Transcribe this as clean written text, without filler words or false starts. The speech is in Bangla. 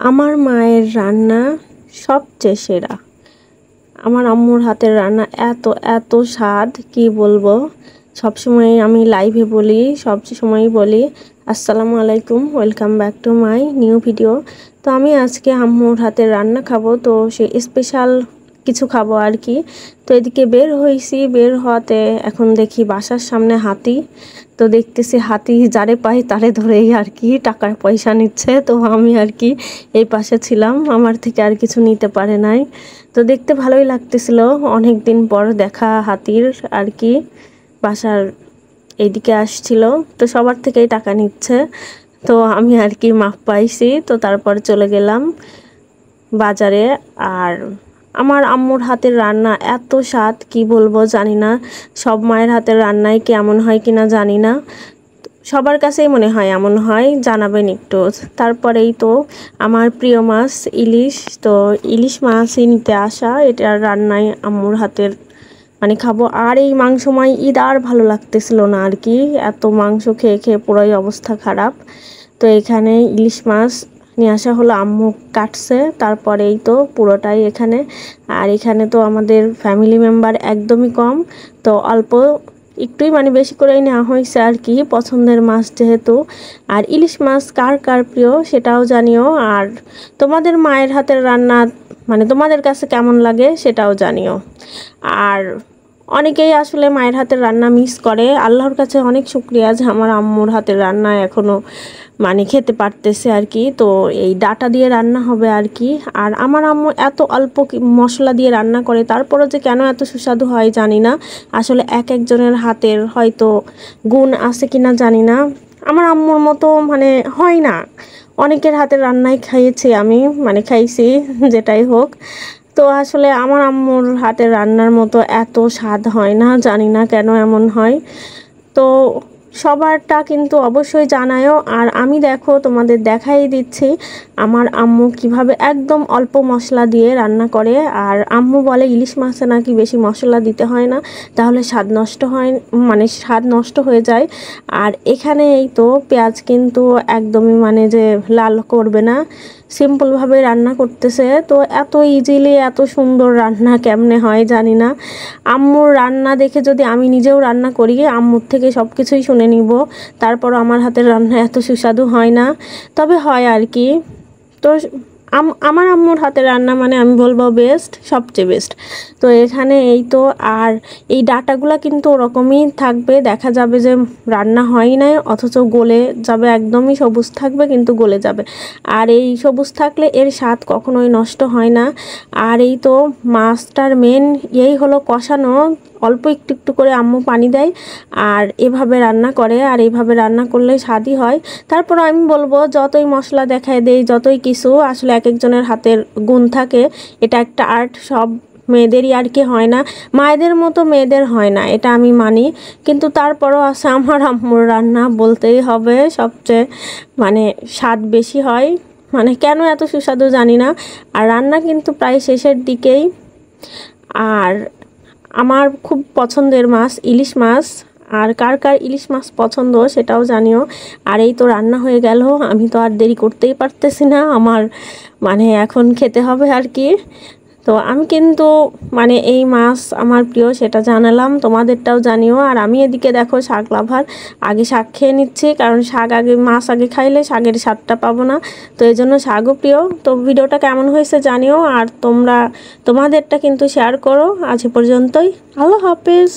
আমার মায়ের রান্না সবচেয়ে সেরা। আমার আম্মুর হাতের রান্না এত এত স্বাদ কি বলবো। সবসময় আমি লাইভে বলি, সবসময়ই বলি আসসালামু আলাইকুম, welcome back to my new video. তো আমি আজকে আম্মুর হাতের রান্না খাবো, তো সে স্পেশাল কিছু খাবো আর কি। তো এদিকে বের হয়েছি, বের হওয়াতে এখন দেখি বাসার সামনে হাতি। তো দেখতেছি হাতি যারে পাই তারে ধরেই আর কি টাকার পয়সা নিচ্ছে। তো আমি আর কি এই পাশে ছিলাম, আমার থেকে আর কিছু নিতে পারে নাই। তো দেখতে ভালোই লাগতেছিল, অনেক দিন পর দেখা হাতির আর কি। বাসার এইদিকে আসছিল, তো সবার থেকেই টাকা নিচ্ছে। তো আমি আর কি মাপ পাইছি, তো তারপর চলে গেলাম বাজারে। আর আমার আম্মুর হাতের রান্না এত স্বাদ কি বলবো, জানি না সব মায়ের হাতের রান্নাই কেমন হয় কিনা জানি না, সবার কাছেই মনে হয় এমন হয়, জানাবেন একটু। তারপরেই তো আমার প্রিয় মাছ ইলিশ, তো ইলিশ মাছই নিতে আসা, এটার রান্নায় আম্মুর হাতের মানে খাবো। আর এই মাংসময় ঈদ আর ভালো লাগতেছিল না আর কি, এত মাংস খেয়ে খেয়ে পুরোই অবস্থা খারাপ। তো এখানে ইলিশ মাছ নিয়ে আসা হলো, আম্মু কাটছে, তারপরেই তো পুরোটাই এখানে। আর এখানে তো আমাদের ফ্যামিলি মেম্বার একদমই কম, তো অল্প একটুই মানে বেশি করেই নেওয়া হয়েছে আর কি, পছন্দের মাছ যেহেতু। আর ইলিশ মাছ কার কার প্রিয় সেটাও জানিও, আর তোমাদের মায়ের হাতের রান্না মানে তোমাদের কাছে কেমন লাগে সেটাও জানিও। আর অনেকেই আসলে মায়ের হাতের রান্না মিস করে, আল্লাহর কাছে অনেক শুকরিয়া যে আমার আম্মুর হাতের রান্না এখনও মানে খেতে পারতেছে আর কি। তো এই ডাটা দিয়ে রান্না হবে আর কি। আর আমার আম্মু এত অল্প মশলা দিয়ে রান্না করে, তারপরও যে কেন এত সুস্বাদু হয় জানি না। আসলে এক একজনের হাতের হয়তো গুণ আছে কিনা জানি না, আমার আম্মুর মতো মানে হয় না। অনেকের হাতের রান্নাই খাইয়েছি আমি, মানে খাইছি যেটাই হোক। তো আসলে আমার আম্মুর হাতের রান্নার মতো এত স্বাদ হয় না, জানি না কেন এমন হয়। তো সবারটা কিন্তু অবশ্যই জানায়ও। আর আমি দেখো তোমাদের দেখাই দিচ্ছি আমার আম্মু কিভাবে একদম অল্প মশলা দিয়ে রান্না করে। আর আম্মু বলে ইলিশ মাছে নাকি বেশি মশলা দিতে হয় না, তাহলে স্বাদ নষ্ট হয়, মানে স্বাদ নষ্ট হয়ে যায়। আর এখানে এই তো পেঁয়াজ কিন্তু একদমই মানে যে লাল করবে না, সিম্পলভাবে রান্না করতেছে। তো এত ইজিলি এত সুন্দর রান্না কেমনে হয় জানি না। আম্মুর রান্না দেখে যদি আমি নিজেও রান্না করি, আম্মুর থেকে সব কিছুই শুনে নিব, তারপর আমার হাতের রান্না এত সুস্বাদু হয় না, তবে হয় আর কি। তো আমার আম্মুর হাতের রান্না মানে আমি বলবো বেস্ট, সবচেয়ে বেস্ট। তো এখানে এই তো, আর এই ডাটাগুলো কিন্তু ওরকমই থাকবে, দেখা যাবে যে রান্না হয় নাই অথচ গলে যাবে, একদমই সবুজ থাকবে কিন্তু গলে যাবে। আর এই সবুজ থাকলে এর স্বাদ কখনোই নষ্ট হয় না। আর এই তো মাছটার মেন এই হলো কষানো, অল্প একটু একটু করে আম্মু পানি দেয় আর এভাবে রান্না করে, আর এইভাবে রান্না করলে স্বাদই হয়। তারপর আমি বলবো যতই মশলা দেখায় দেই, যতই কিছু, আসলে এক একজনের হাতের গুণ থাকে, এটা একটা আর্ট, সব মেয়েদেরই আর কি হয় না, মায়েদের মতো মেয়েদের হয় না, এটা আমি মানি। কিন্তু তারপরও আছে আমার আম্মুর রান্না বলতেই হবে সবচেয়ে মানে স্বাদ বেশি হয়, মানে কেন এত সুস্বাদু জানি না। আর রান্না কিন্তু প্রায় শেষের দিকেই। আর আমার খুব পছন্দের মাছ ইলিশ মাছ, আর কার কার ইলিশ মাছ পছন্দ সেটাও জানিও। আর এই তো রান্না হয়ে গেল, আমি তো আর দেরি করতেই পারতেছি না, আমার মানে এখন খেতে হবে আর কি। তো আমি কিন্তু মানে এই মাছ আমার প্রিয় সেটা জানালাম, তোমাদেরটাও জানিও। আর আমি এদিকে দেখো শাক লাভার, আগে শাক খেয়ে নিচ্ছি, কারণ শাক আগে, মাছ আগে খাইলে শাকের স্বাদটা পাবো না, তো এই জন্য শাকও প্রিয়। তো ভিডিওটা কেমন হয়েছে জানিও, আর তোমাদেরটা কিন্তু শেয়ার করো। আজ পর্যন্তই, আল্লাহ হাফেজ।